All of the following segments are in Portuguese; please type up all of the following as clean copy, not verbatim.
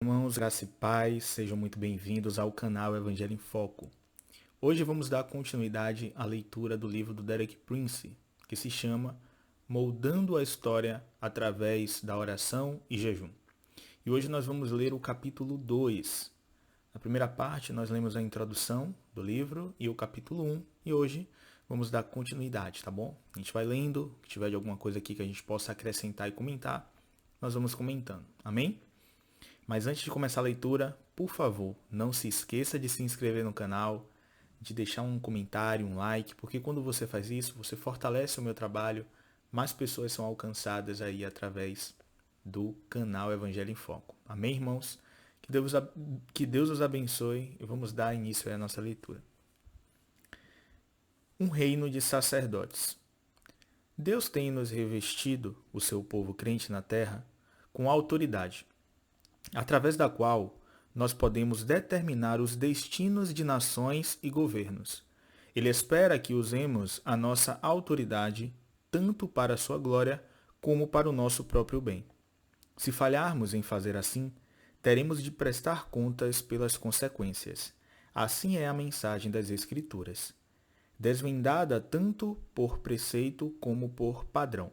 Irmãos, graça e paz, sejam muito bem-vindos ao canal Evangelho em Foco. Hoje vamos dar continuidade à leitura do livro do Derek Prince, que se chama Moldando a História através da Oração e Jejum. E hoje nós vamos ler o capítulo 2. Na primeira parte nós lemos a introdução do livro e o capítulo 1, e hoje vamos dar continuidade, tá bom? A gente vai lendo, se tiver de alguma coisa aqui que a gente possa acrescentar e comentar, nós vamos comentando. Amém? Mas antes de começar a leitura, por favor, não se esqueça de se inscrever no canal, de deixar um comentário, um like, porque quando você faz isso, você fortalece o meu trabalho, mais pessoas são alcançadas aí através do canal Evangelho em Foco. Amém, irmãos? Que Deus os abençoe e vamos dar início à nossa leitura. Um reino de sacerdotes. Deus tem nos revestido, o seu povo crente na terra, com autoridade, através da qual nós podemos determinar os destinos de nações e governos. Ele espera que usemos a nossa autoridade tanto para a sua glória como para o nosso próprio bem. Se falharmos em fazer assim, teremos de prestar contas pelas consequências. Assim é a mensagem das Escrituras, desvendada tanto por preceito como por padrão.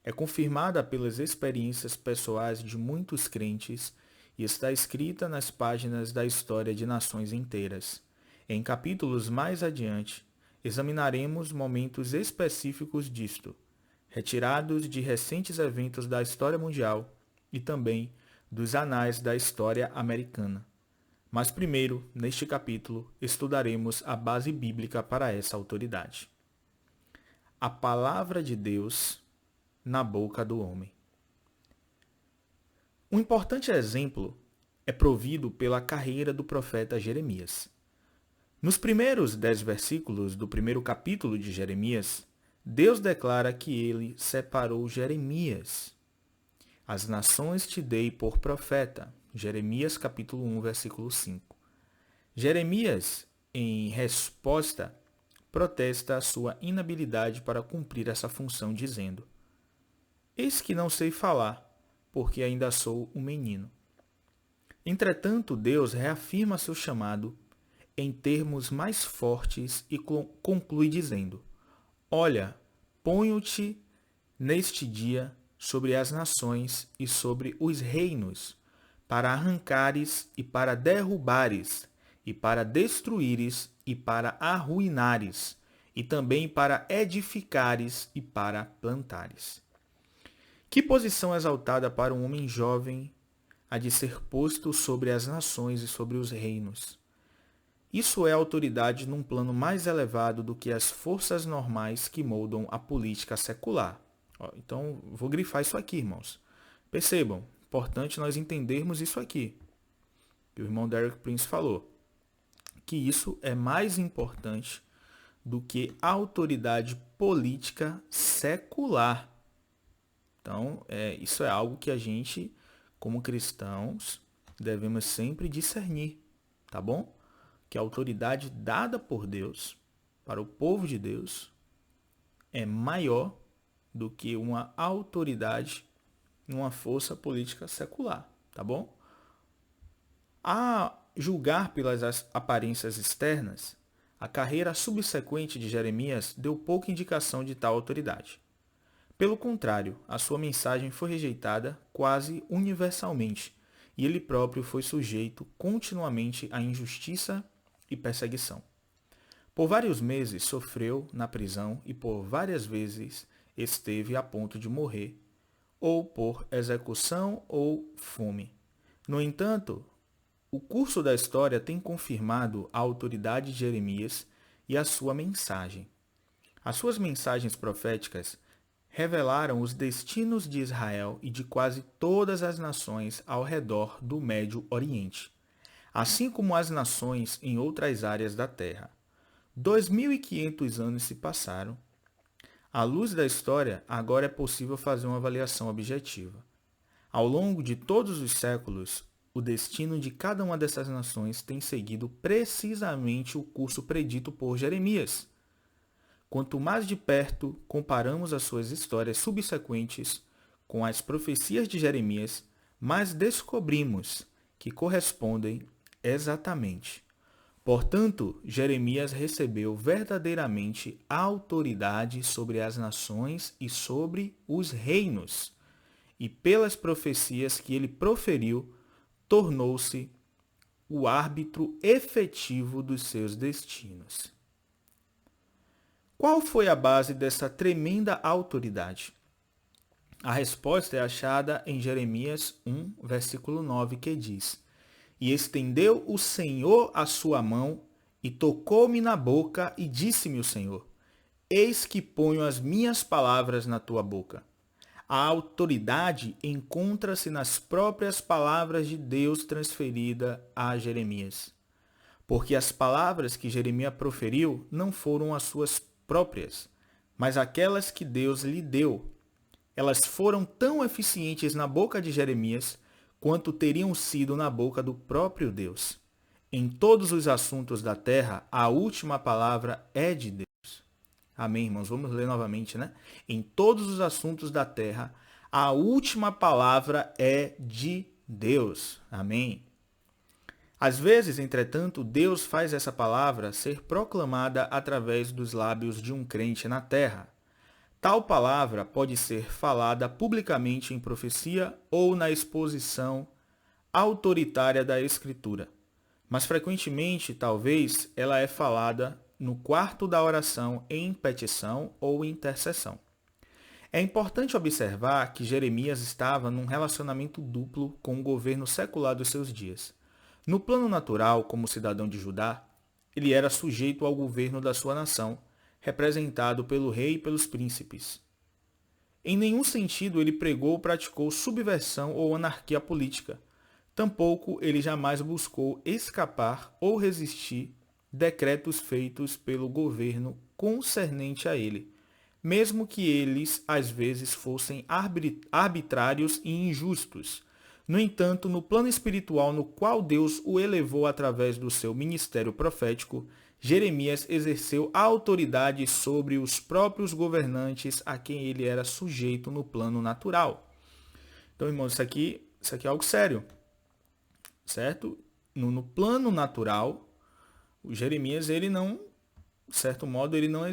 É confirmada pelas experiências pessoais de muitos crentes e está escrita nas páginas da história de nações inteiras. Em capítulos mais adiante, examinaremos momentos específicos disto, retirados de recentes eventos da história mundial e também dos anais da história americana. Mas primeiro, neste capítulo, estudaremos a base bíblica para essa autoridade. A palavra de Deus na boca do homem. Um importante exemplo é provido pela carreira do profeta Jeremias. Nos primeiros 10 versículos do primeiro capítulo de Jeremias, Deus declara que ele separou Jeremias. As nações te dei por profeta. Jeremias capítulo 1, versículo 5. Jeremias, em resposta, protesta a sua inabilidade para cumprir essa função, dizendo: Eis que não sei falar, porque ainda sou um menino. Entretanto, Deus reafirma seu chamado em termos mais fortes e conclui dizendo: Olha, ponho-te neste dia sobre as nações e sobre os reinos, para arrancares e para derrubares, e para destruíres e para arruinares, e também para edificares e para plantares. Que posição exaltada para um homem jovem a de ser posto sobre as nações e sobre os reinos. Isso é autoridade num plano mais elevado do que as forças normais que moldam a política secular. Então, vou grifar isso aqui, irmãos. Percebam, importante nós entendermos isso aqui, que o irmão Derek Prince falou, que isso é mais importante do que a autoridade política secular. Então, isso é algo que a gente, como cristãos, devemos sempre discernir, tá bom? Que a autoridade dada por Deus para o povo de Deus é maior do que uma autoridade numa força política secular, tá bom? A julgar pelas aparências externas, a carreira subsequente de Jeremias deu pouca indicação de tal autoridade. Pelo contrário, a sua mensagem foi rejeitada quase universalmente, e ele próprio foi sujeito continuamente à injustiça e perseguição. Por vários meses sofreu na prisão e por várias vezes esteve a ponto de morrer, ou por execução ou fome. No entanto, o curso da história tem confirmado a autoridade de Jeremias e a sua mensagem. As suas mensagens proféticas revelaram os destinos de Israel e de quase todas as nações ao redor do Médio Oriente, assim como as nações em outras áreas da Terra. 2.500 anos se passaram. À luz da história, agora é possível fazer uma avaliação objetiva. Ao longo de todos os séculos, o destino de cada uma dessas nações tem seguido precisamente o curso predito por Jeremias. Quanto mais de perto comparamos as suas histórias subsequentes com as profecias de Jeremias, mais descobrimos que correspondem exatamente. Portanto, Jeremias recebeu verdadeiramente autoridade sobre as nações e sobre os reinos, e pelas profecias que ele proferiu, tornou-se o árbitro efetivo dos seus destinos. Qual foi a base dessa tremenda autoridade? A resposta é achada em Jeremias 1, versículo 9, que diz: E estendeu o Senhor a sua mão, e tocou-me na boca, e disse-me o Senhor: Eis que ponho as minhas palavras na tua boca. A autoridade encontra-se nas próprias palavras de Deus transferida a Jeremias. Porque as palavras que Jeremias proferiu não foram as suas próprias, mas aquelas que Deus lhe deu. Elas foram tão eficientes na boca de Jeremias quanto teriam sido na boca do próprio Deus. Em todos os assuntos da terra, a última palavra é de Deus. Amém, irmãos? Vamos ler novamente, né? Em todos os assuntos da terra, a última palavra é de Deus. Amém? Às vezes, entretanto, Deus faz essa palavra ser proclamada através dos lábios de um crente na terra. Tal palavra pode ser falada publicamente em profecia ou na exposição autoritária da Escritura. Mas frequentemente, talvez, ela é falada no quarto da oração em petição ou intercessão. É importante observar que Jeremias estava num relacionamento duplo com o governo secular dos seus dias. No plano natural, como cidadão de Judá, ele era sujeito ao governo da sua nação, representado pelo rei e pelos príncipes. Em nenhum sentido ele pregou ou praticou subversão ou anarquia política. Tampouco ele jamais buscou escapar ou resistir decretos feitos pelo governo concernente a ele, mesmo que eles às vezes fossem arbitrários e injustos. No entanto, no plano espiritual no qual Deus o elevou através do seu ministério profético, Jeremias exerceu autoridade sobre os próprios governantes a quem ele era sujeito no plano natural. Então, irmãos, isso aqui é algo sério, certo? No plano natural, o Jeremias, ele não, de certo modo, ele não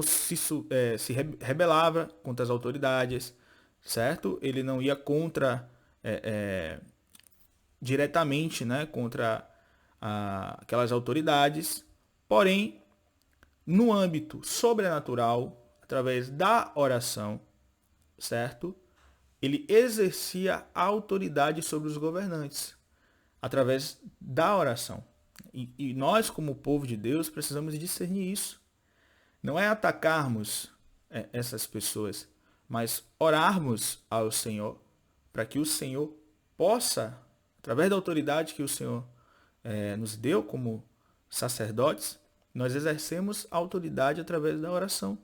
se rebelava contra as autoridades, certo? Ele não ia contra, diretamente, né, contra aquelas autoridades, porém, no âmbito sobrenatural, através da oração, certo? Ele exercia autoridade sobre os governantes, através da oração. E nós, como povo de Deus, precisamos discernir isso. Não é atacarmos essas pessoas, mas orarmos ao Senhor, para que o Senhor possa, através da autoridade que o Senhor nos deu como sacerdotes, nós exercemos a autoridade através da oração.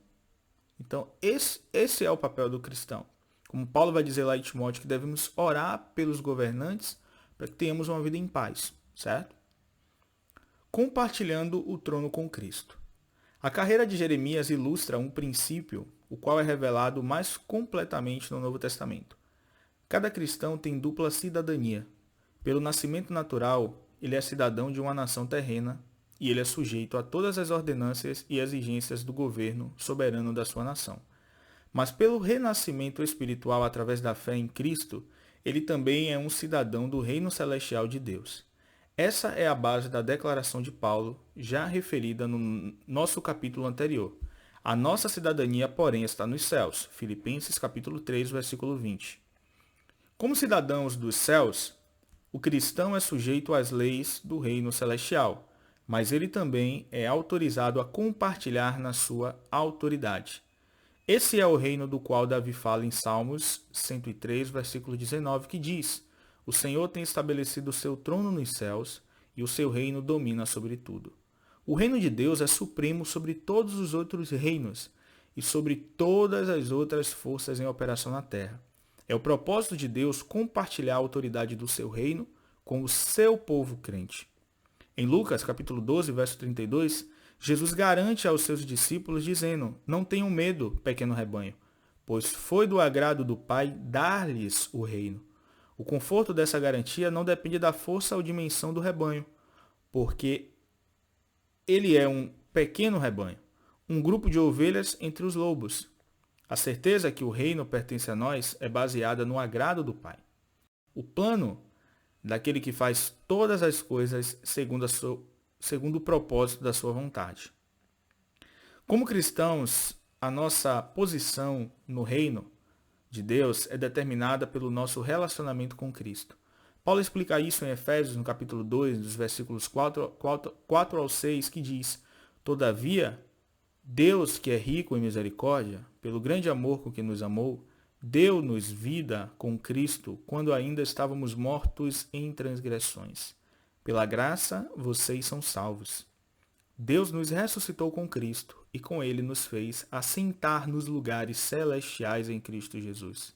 Então, esse é o papel do cristão. Como Paulo vai dizer lá em Timóteo, que devemos orar pelos governantes para que tenhamos uma vida em paz, certo? Compartilhando o trono com Cristo. A carreira de Jeremias ilustra um princípio, o qual é revelado mais completamente no Novo Testamento. Cada cristão tem dupla cidadania. Pelo nascimento natural, ele é cidadão de uma nação terrena e ele é sujeito a todas as ordenanças e exigências do governo soberano da sua nação. Mas pelo renascimento espiritual através da fé em Cristo, ele também é um cidadão do reino celestial de Deus. Essa é a base da declaração de Paulo, já referida no nosso capítulo anterior. A nossa cidadania, porém, está nos céus. Filipenses capítulo 3, versículo 20. Como cidadãos dos céus, o cristão é sujeito às leis do reino celestial, mas ele também é autorizado a compartilhar na sua autoridade. Esse é o reino do qual Davi fala em Salmos 103, versículo 19, que diz: O Senhor tem estabelecido o seu trono nos céus e o seu reino domina sobre tudo. O reino de Deus é supremo sobre todos os outros reinos e sobre todas as outras forças em operação na terra. É o propósito de Deus compartilhar a autoridade do seu reino com o seu povo crente. Em Lucas, capítulo 12, verso 32, Jesus garante aos seus discípulos dizendo: Não tenham medo, pequeno rebanho, pois foi do agrado do Pai dar-lhes o reino. O conforto dessa garantia não depende da força ou dimensão do rebanho, porque ele é um pequeno rebanho, um grupo de ovelhas entre os lobos. A certeza que o reino pertence a nós é baseada no agrado do Pai. O plano daquele que faz todas as coisas segundo o propósito da sua vontade. Como cristãos, a nossa posição no reino de Deus é determinada pelo nosso relacionamento com Cristo. Paulo explica isso em Efésios, no capítulo 2, dos versículos 4 ao 6, que diz: Todavia, Deus, que é rico em misericórdia, pelo grande amor com que nos amou, deu-nos vida com Cristo quando ainda estávamos mortos em transgressões. Pela graça, vocês são salvos. Deus nos ressuscitou com Cristo e com ele nos fez assentar nos lugares celestiais em Cristo Jesus.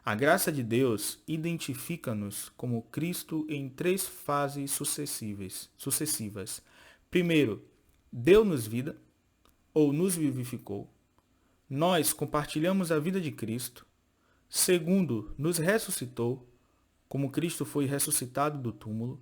A graça de Deus identifica-nos como Cristo em 3 fases sucessivas. Primeiro, deu-nos vida, ou nos vivificou. Nós compartilhamos a vida de Cristo. Segundo, nos ressuscitou, como Cristo foi ressuscitado do túmulo.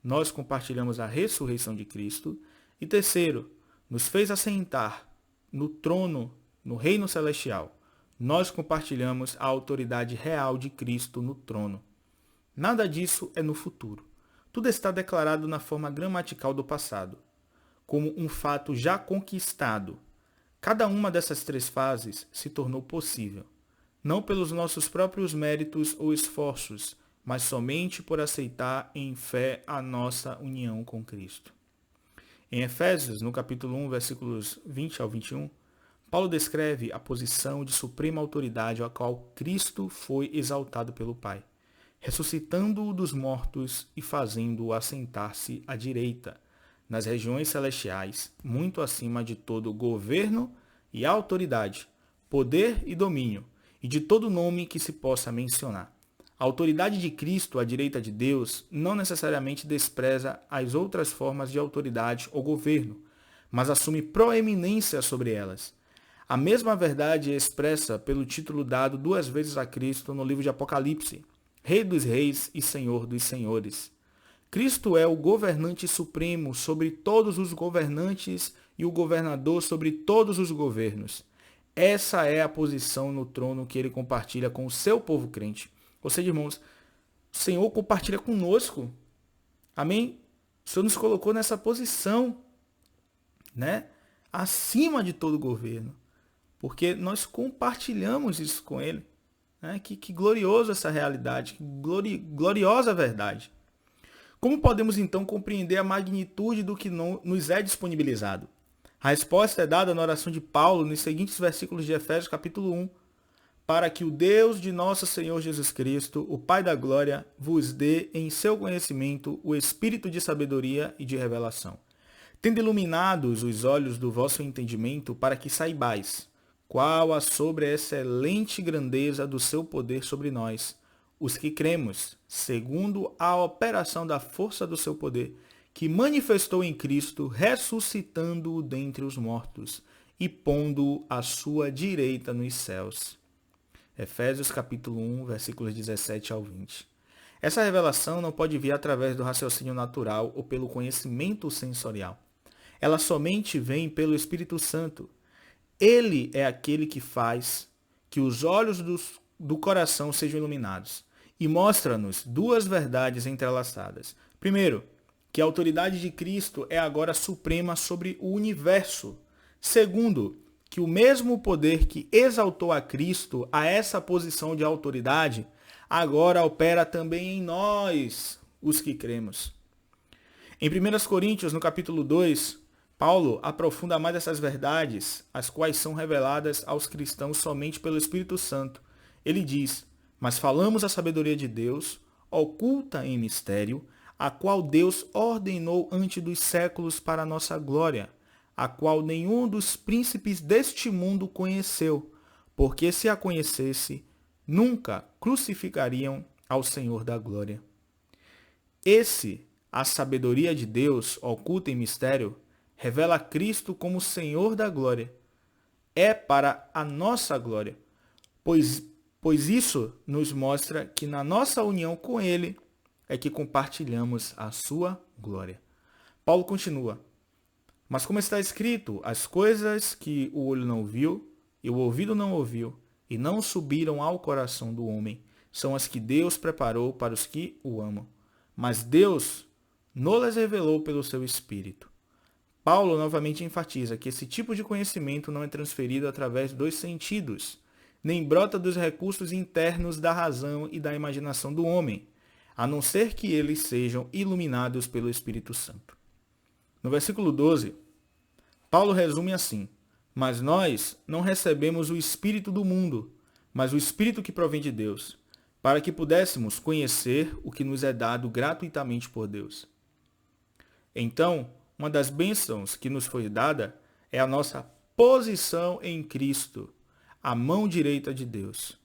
Nós compartilhamos a ressurreição de Cristo. E terceiro, nos fez assentar no trono, no reino celestial. Nós compartilhamos a autoridade real de Cristo no trono. Nada disso é no futuro. Tudo está declarado na forma gramatical do passado, como um fato já conquistado. Cada uma dessas 3 fases se tornou possível, não pelos nossos próprios méritos ou esforços, mas somente por aceitar em fé a nossa união com Cristo. Em Efésios, no capítulo 1, versículos 20 ao 21, Paulo descreve a posição de suprema autoridade a qual Cristo foi exaltado pelo Pai, ressuscitando-o dos mortos e fazendo-o assentar-se à direita, nas regiões celestiais, muito acima de todo governo e autoridade, poder e domínio, e de todo nome que se possa mencionar. A autoridade de Cristo à direita de Deus não necessariamente despreza as outras formas de autoridade ou governo, mas assume proeminência sobre elas. A mesma verdade é expressa pelo título dado 2 vezes a Cristo no livro de Apocalipse: Rei dos Reis e Senhor dos Senhores. Cristo é o governante supremo sobre todos os governantes e o governador sobre todos os governos. Essa é a posição no trono que ele compartilha com o seu povo crente. Ou seja, irmãos, o Senhor compartilha conosco. Amém? O Senhor nos colocou nessa posição, né? Acima de todo governo. Porque nós compartilhamos isso com Ele. Né? Que glorioso essa realidade, que gloriosa verdade. Como podemos então compreender a magnitude do que nos é disponibilizado? A resposta é dada na oração de Paulo nos seguintes versículos de Efésios capítulo 1. Para que o Deus de nosso Senhor Jesus Cristo, o Pai da glória, vos dê em seu conhecimento o espírito de sabedoria e de revelação, tendo iluminados os olhos do vosso entendimento, para que saibais qual a sobreexcelente grandeza do seu poder sobre nós, os que cremos, segundo a operação da força do seu poder, que manifestou em Cristo, ressuscitando-o dentre os mortos e pondo-o à sua direita nos céus. Efésios capítulo 1, versículos 17 ao 20. Essa revelação não pode vir através do raciocínio natural ou pelo conhecimento sensorial. Ela somente vem pelo Espírito Santo. Ele é aquele que faz que os olhos do coração sejam iluminados e mostra-nos 2 verdades entrelaçadas. Primeiro, que a autoridade de Cristo é agora suprema sobre o universo. Segundo, que o mesmo poder que exaltou a Cristo a essa posição de autoridade, agora opera também em nós, os que cremos. Em 1 Coríntios, no capítulo 2, Paulo aprofunda mais essas verdades, as quais são reveladas aos cristãos somente pelo Espírito Santo. Ele diz: mas falamos a sabedoria de Deus, oculta em mistério, a qual Deus ordenou antes dos séculos para a nossa glória, a qual nenhum dos príncipes deste mundo conheceu, porque se a conhecesse, nunca crucificariam ao Senhor da glória. A sabedoria de Deus, oculta em mistério, revela Cristo como Senhor da glória. É para a nossa glória, pois pois isso nos mostra que na nossa união com Ele é que compartilhamos a sua glória. Paulo continua: mas como está escrito, as coisas que o olho não viu, e o ouvido não ouviu, e não subiram ao coração do homem, são as que Deus preparou para os que o amam. Mas Deus nos revelou pelo seu Espírito. Paulo novamente enfatiza que esse tipo de conhecimento não é transferido através dos sentidos, nem brota dos recursos internos da razão e da imaginação do homem, a não ser que eles sejam iluminados pelo Espírito Santo. No versículo 12, Paulo resume assim: mas nós não recebemos o Espírito do mundo, mas o Espírito que provém de Deus, para que pudéssemos conhecer o que nos é dado gratuitamente por Deus. Então, uma das bênçãos que nos foi dada é a nossa posição em Cristo, a mão direita de Deus.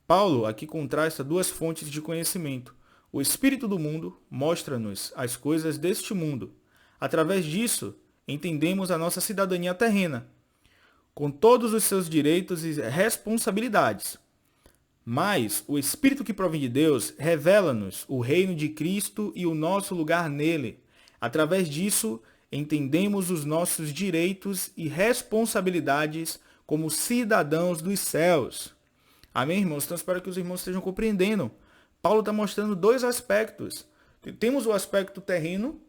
Paulo aqui contrasta duas fontes de conhecimento. O Espírito do mundo mostra-nos as coisas deste mundo. Através disso, entendemos a nossa cidadania terrena, com todos os seus direitos e responsabilidades. Mas o Espírito que provém de Deus revela-nos o reino de Cristo e o nosso lugar nele. Através disso, entendemos os nossos direitos e responsabilidades como cidadãos dos céus. Amém, irmãos? Então, espero que os irmãos estejam compreendendo. Paulo está mostrando dois aspectos. Temos o aspecto terreno,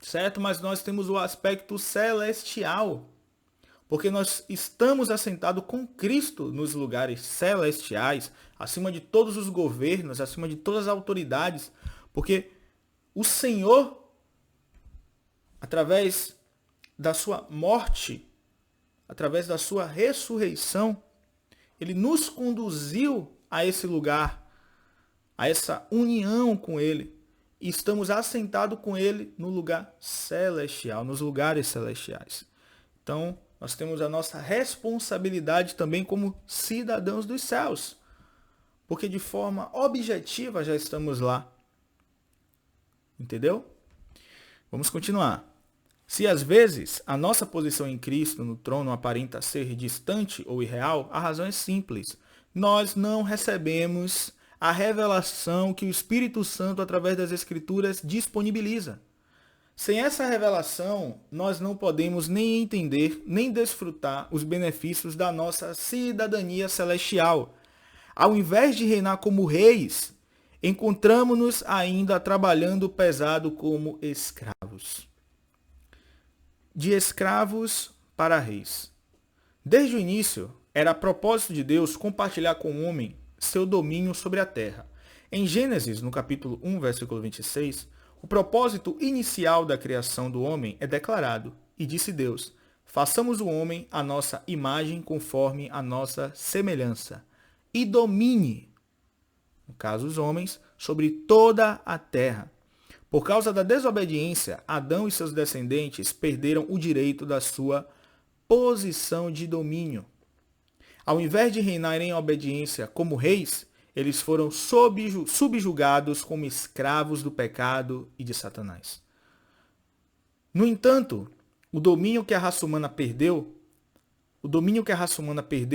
certo? Mas nós temos o aspecto celestial. Porque nós estamos assentados com Cristo nos lugares celestiais, acima de todos os governos, acima de todas as autoridades. Porque o Senhor, através da sua morte, através da sua ressurreição, ele nos conduziu a esse lugar, a essa união com ele. E estamos assentados com ele no lugar celestial, nos lugares celestiais. Então, nós temos a nossa responsabilidade também como cidadãos dos céus. Porque de forma objetiva já estamos lá. Entendeu? Vamos continuar. Se às vezes a nossa posição em Cristo no trono aparenta ser distante ou irreal, a razão é simples. Nós não recebemos a revelação que o Espírito Santo, através das Escrituras, disponibiliza. Sem essa revelação, nós não podemos nem entender, nem desfrutar os benefícios da nossa cidadania celestial. Ao invés de reinar como reis, encontramos-nos ainda trabalhando pesado como escravos. De escravos para reis. Desde o início, era propósito de Deus compartilhar com o homem seu domínio sobre a terra. Em Gênesis, no capítulo 1, versículo 26, o propósito inicial da criação do homem é declarado, e disse Deus: façamos o homem à nossa imagem conforme a nossa semelhança, e domine, no caso os homens, sobre toda a terra. Por causa da desobediência, Adão e seus descendentes perderam o direito da sua posição de domínio. Ao invés de reinar em obediência como reis, eles foram subjugados como escravos do pecado e de Satanás. No entanto, o domínio que a raça humana perdeu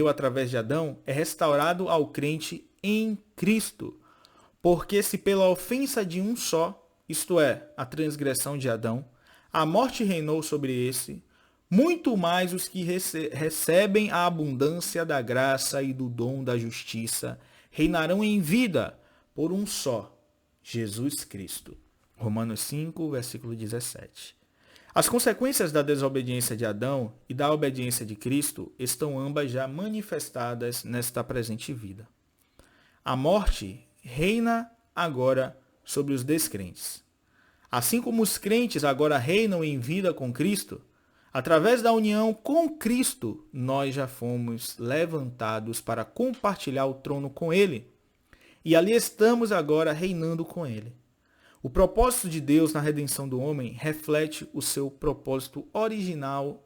através de Adão é restaurado ao crente em Cristo. Porque se pela ofensa de um só, isto é, a transgressão de Adão, a morte reinou sobre esse, muito mais os que recebem a abundância da graça e do dom da justiça reinarão em vida por um só, Jesus Cristo. Romanos 5, versículo 17. As consequências da desobediência de Adão e da obediência de Cristo estão ambas já manifestadas nesta presente vida. A morte reina agora sobre os descrentes. Assim como os crentes agora reinam em vida com Cristo, através da união com Cristo, nós já fomos levantados para compartilhar o trono com Ele. E ali estamos agora reinando com Ele. O propósito de Deus na redenção do homem reflete o seu propósito original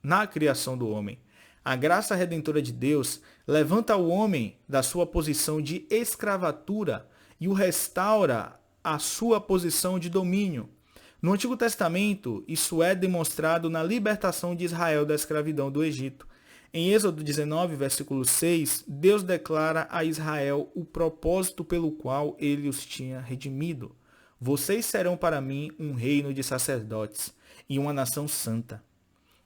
na criação do homem. A graça redentora de Deus levanta o homem da sua posição de escravatura e o restaura à sua posição de domínio. No Antigo Testamento, isso é demonstrado na libertação de Israel da escravidão do Egito. Em Êxodo 19, versículo 6, Deus declara a Israel o propósito pelo qual ele os tinha redimido. Vocês serão para mim um reino de sacerdotes e uma nação santa.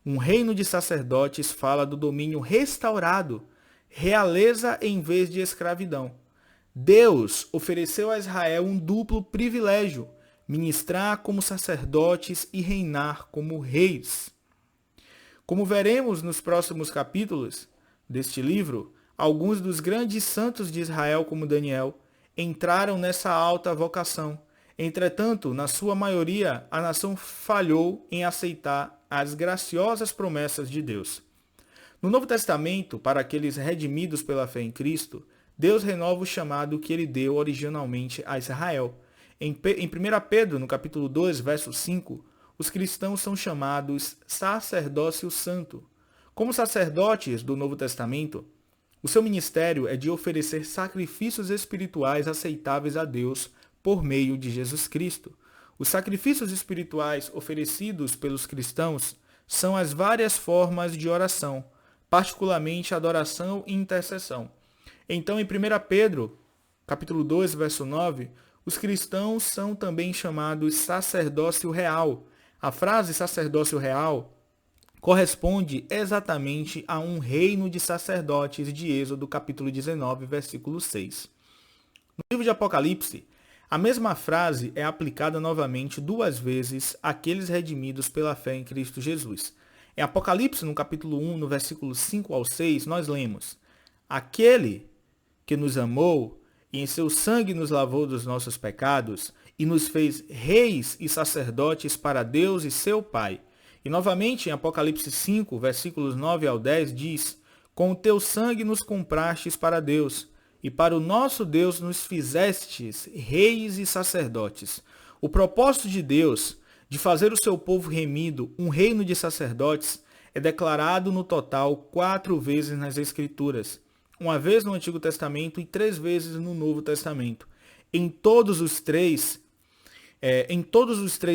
Um reino de sacerdotes fala do domínio restaurado, realeza em vez de escravidão. Deus ofereceu a Israel um duplo privilégio: ministrar como sacerdotes e reinar como reis. Como veremos nos próximos capítulos deste livro, alguns dos grandes santos de Israel, como Daniel, entraram nessa alta vocação. Entretanto, na sua maioria, a nação falhou em aceitar as graciosas promessas de Deus. No Novo Testamento, para aqueles redimidos pela fé em Cristo, Deus renova o chamado que ele deu originalmente a Israel. Em 1 Pedro, no capítulo 2, verso 5, os cristãos são chamados sacerdócio santo. Como sacerdotes do Novo Testamento, o seu ministério é de oferecer sacrifícios espirituais aceitáveis a Deus por meio de Jesus Cristo. Os sacrifícios espirituais oferecidos pelos cristãos são as várias formas de oração, particularmente adoração e intercessão. Então, em 1 Pedro, capítulo 2, verso 9, os cristãos são também chamados sacerdócio real. A frase sacerdócio real corresponde exatamente a um reino de sacerdotes de Êxodo, capítulo 19, versículo 6. No livro de Apocalipse, a mesma frase é aplicada novamente 2 vezes àqueles redimidos pela fé em Cristo Jesus. Em Apocalipse, no capítulo 1, no versículo 5 ao 6, nós lemos: Aquele que nos amou e em seu sangue nos lavou dos nossos pecados e nos fez reis e sacerdotes para Deus e seu Pai. E novamente em Apocalipse 5, versículos 9 ao 10 diz: Com o teu sangue nos comprastes para Deus, e para o nosso Deus nos fizestes reis e sacerdotes. O propósito de Deus de fazer o seu povo remido um reino de sacerdotes é declarado no total 4 vezes nas Escrituras, 1 vez no Antigo Testamento e 3 vezes no Novo Testamento. Em todos os três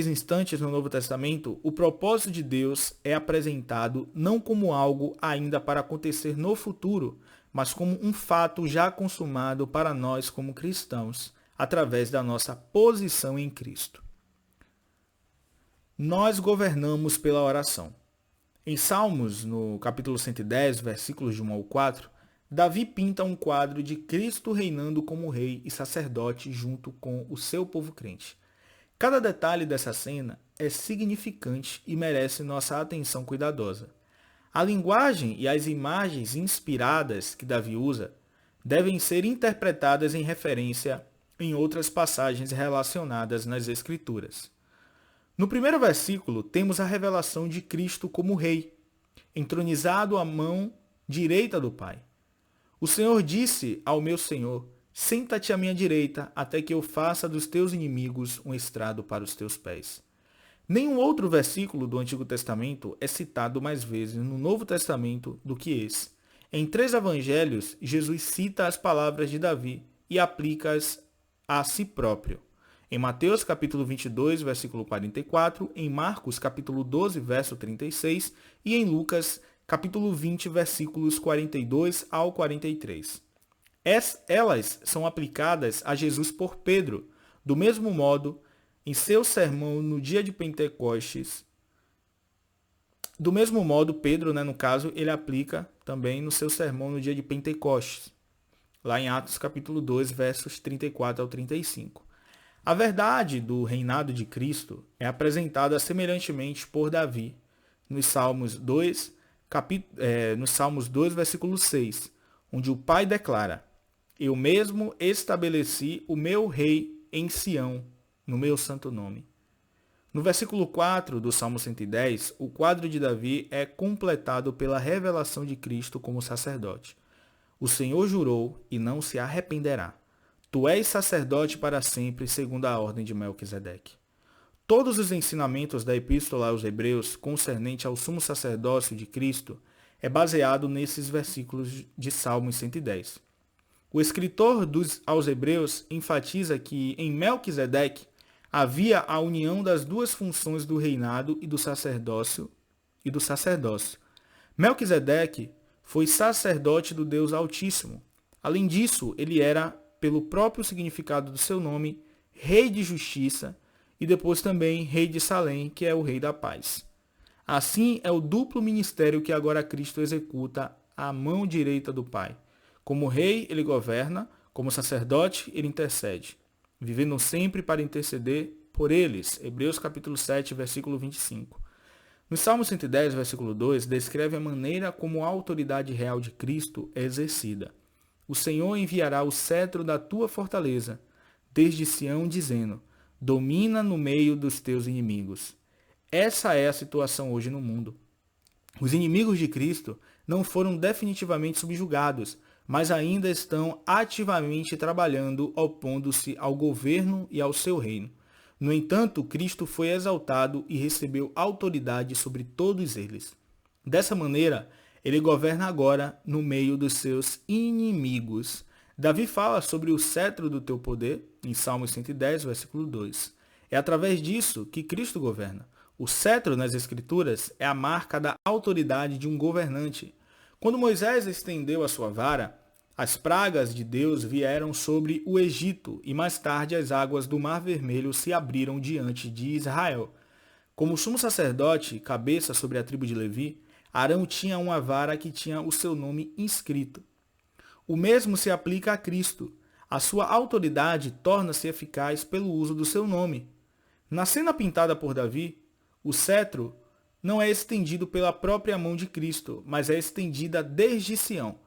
instantes no Novo Testamento, o propósito de Deus é apresentado não como algo ainda para acontecer no futuro, mas como um fato já consumado para nós como cristãos, através da nossa posição em Cristo. Nós governamos pela oração. Em Salmos, no capítulo 110, versículos de 1 ao 4, Davi pinta um quadro de Cristo reinando como rei e sacerdote junto com o seu povo crente. Cada detalhe dessa cena é significante e merece nossa atenção cuidadosa. A linguagem e as imagens inspiradas que Davi usa devem ser interpretadas em referência em outras passagens relacionadas nas Escrituras. No primeiro versículo, temos a revelação de Cristo como rei, entronizado à mão direita do Pai. O Senhor disse ao meu Senhor: Senta-te à minha direita, até que eu faça dos teus inimigos um estrado para os teus pés. Nenhum outro versículo do Antigo Testamento é citado mais vezes no Novo Testamento do que esse. Em 3 evangelhos, Jesus cita as palavras de Davi e aplica-as a si próprio. Em Mateus capítulo 22, versículo 44, em Marcos capítulo 12, verso 36 e em Lucas capítulo 20, versículos 42 ao 43. Elas são aplicadas a Jesus por Pedro, do mesmo modo em seu sermão no dia de Pentecostes. Do mesmo modo, Pedro, no caso, ele aplica também no seu sermão no dia de Pentecostes, lá em Atos capítulo 2, versos 34 ao 35. A verdade do reinado de Cristo é apresentada semelhantemente por Davi nos Salmos 2, versículo 6, onde o Pai declara: Eu mesmo estabeleci o meu rei em Sião, no meu santo nome. No versículo 4 do Salmo 110, o quadro de Davi é completado pela revelação de Cristo como sacerdote. O Senhor jurou e não se arrependerá. Tu és sacerdote para sempre, segundo a ordem de Melquisedeque. Todos os ensinamentos da Epístola aos Hebreus concernente ao sumo sacerdócio de Cristo é baseado nesses versículos de Salmo 110. O escritor aos Hebreus enfatiza que em Melquisedeque havia a união das duas funções do reinado e do sacerdócio. Melquisedeque foi sacerdote do Deus Altíssimo. Além disso, ele era, pelo próprio significado do seu nome, Rei de Justiça e depois também Rei de Salém, que é o Rei da Paz. Assim é o duplo ministério que agora Cristo executa à mão direita do Pai. Como rei, ele governa, como sacerdote, ele intercede, vivendo sempre para interceder por eles. Hebreus capítulo 7, versículo 25. No Salmo 110, versículo 2, descreve a maneira como a autoridade real de Cristo é exercida. O Senhor enviará o cetro da tua fortaleza, desde Sião, dizendo: domina no meio dos teus inimigos. Essa é a situação hoje no mundo. Os inimigos de Cristo não foram definitivamente subjugados, mas ainda estão ativamente trabalhando, opondo-se ao governo e ao seu reino. No entanto, Cristo foi exaltado e recebeu autoridade sobre todos eles. Dessa maneira, ele governa agora no meio dos seus inimigos. Davi fala sobre o cetro do teu poder, em Salmo 110, versículo 2. É através disso que Cristo governa. O cetro nas Escrituras é a marca da autoridade de um governante. Quando Moisés estendeu a sua vara, as pragas de Deus vieram sobre o Egito e mais tarde as águas do Mar Vermelho se abriram diante de Israel. Como sumo sacerdote, cabeça sobre a tribo de Levi, Arão tinha uma vara que tinha o seu nome inscrito. O mesmo se aplica a Cristo. A sua autoridade torna-se eficaz pelo uso do seu nome. Na cena pintada por Davi, o cetro não é estendido pela própria mão de Cristo, mas é estendida desde Sião.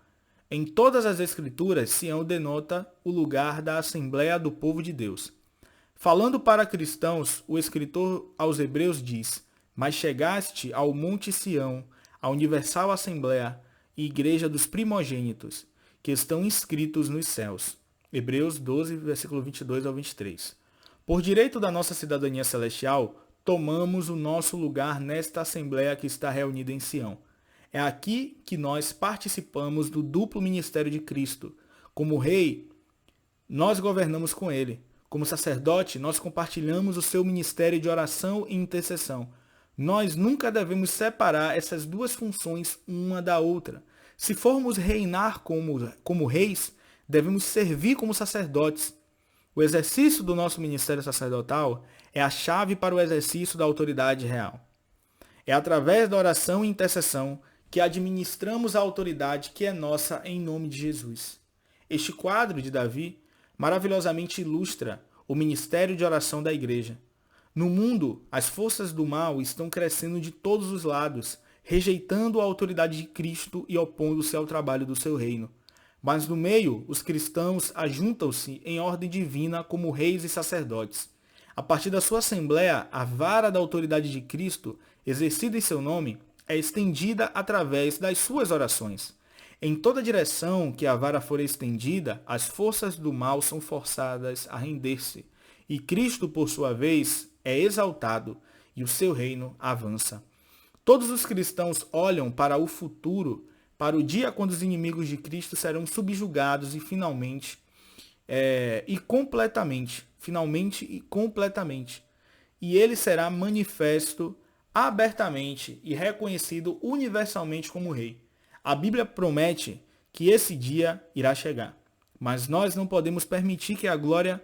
Em todas as Escrituras, Sião denota o lugar da Assembleia do povo de Deus. Falando para cristãos, o escritor aos Hebreus diz: mas chegaste ao Monte Sião, a universal Assembleia e Igreja dos primogênitos, que estão inscritos nos céus. Hebreus 12, versículo 22 ao 23. Por direito da nossa cidadania celestial, tomamos o nosso lugar nesta Assembleia que está reunida em Sião. É aqui que nós participamos do duplo ministério de Cristo. Como rei, nós governamos com ele. Como sacerdote, nós compartilhamos o seu ministério de oração e intercessão. Nós nunca devemos separar essas duas funções uma da outra. Se formos reinar como reis, devemos servir como sacerdotes. O exercício do nosso ministério sacerdotal é a chave para o exercício da autoridade real. É através da oração e intercessão que administramos a autoridade que é nossa em nome de Jesus. Este quadro de Davi maravilhosamente ilustra o ministério de oração da igreja. No mundo, as forças do mal estão crescendo de todos os lados, rejeitando a autoridade de Cristo e opondo-se ao trabalho do seu reino. Mas no meio, os cristãos ajuntam-se em ordem divina como reis e sacerdotes. A partir da sua assembleia, a vara da autoridade de Cristo, exercida em seu nome, é estendida através das suas orações. Em toda direção que a vara for estendida, as forças do mal são forçadas a render-se, e Cristo, por sua vez, é exaltado e o seu reino avança. Todos os cristãos olham para o futuro, para o dia quando os inimigos de Cristo serão subjugados e finalmente e completamente. E ele será manifesto abertamente e reconhecido universalmente como rei. A Bíblia promete que esse dia irá chegar, mas nós não podemos permitir que a glória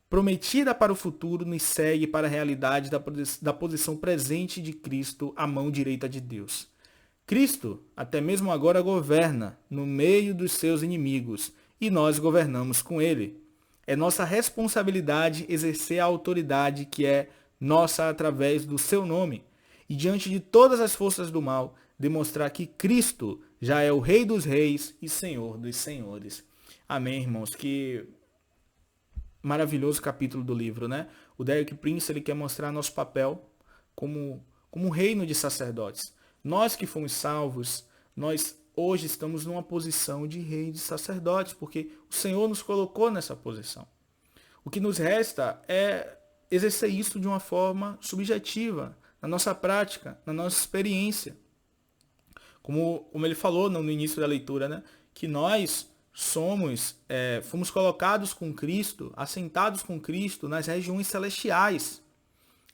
prometida para o futuro nos segue para a realidade da posição presente de Cristo à mão direita de Deus. Cristo, até mesmo agora, governa no meio dos seus inimigos e nós governamos com ele. É nossa responsabilidade exercer a autoridade que é nossa através do seu nome e, diante de todas as forças do mal, demonstrar que Cristo já é o Rei dos Reis e Senhor dos Senhores. Amém, irmãos? Que maravilhoso capítulo do livro, né? O Derek Prince, ele quer mostrar nosso papel como um reino de sacerdotes. Nós que fomos salvos, nós hoje estamos numa posição de rei de sacerdotes, porque o Senhor nos colocou nessa posição. O que nos resta é exercer isso de uma forma subjetiva, na nossa prática, na nossa experiência. Como ele falou no início da leitura, né? Que nós fomos colocados com Cristo, assentados com Cristo nas regiões celestiais,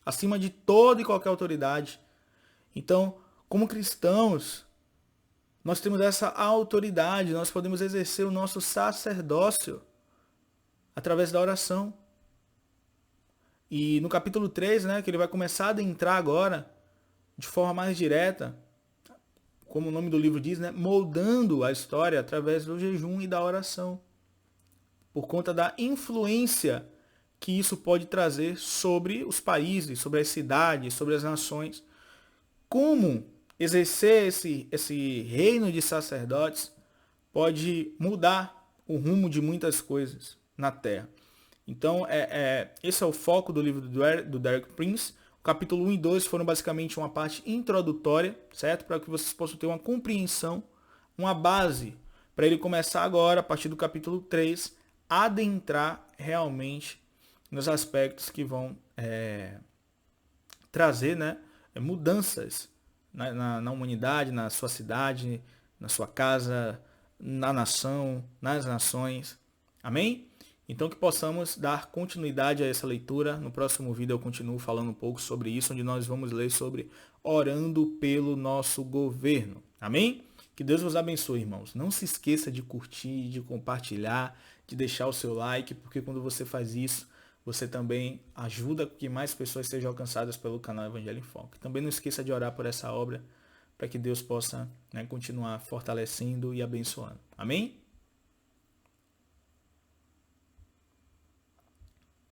acima de toda e qualquer autoridade. Então, como cristãos, Nós temos essa autoridade, nós podemos exercer o nosso sacerdócio através da oração. E no capítulo 3, né, que ele vai começar a adentrar agora, de forma mais direta, como o nome do livro diz, né, moldando a história através do jejum e da oração. Por conta da influência que isso pode trazer sobre os países, sobre as cidades, sobre as nações. Como exercer esse reino de sacerdotes pode mudar o rumo de muitas coisas na Terra. Então, esse é o foco do livro do Derek Prince. O capítulo 1 e 2 foram basicamente uma parte introdutória, certo? Para que vocês possam ter uma compreensão, uma base, para ele começar agora, a partir do capítulo 3, a adentrar realmente nos aspectos que vão trazer, né, mudanças na humanidade, na sua cidade, na sua casa, na nação, nas nações. Amém? Então que possamos dar continuidade a essa leitura. No próximo vídeo eu continuo falando um pouco sobre isso, onde nós vamos ler sobre orando pelo nosso governo. Amém? Que Deus vos abençoe, irmãos. Não se esqueça de curtir, de compartilhar, de deixar o seu like, porque quando você faz isso, você também ajuda que mais pessoas sejam alcançadas pelo canal Evangelho em Foco. Também não esqueça de orar por essa obra, para que Deus possa, né, continuar fortalecendo e abençoando. Amém?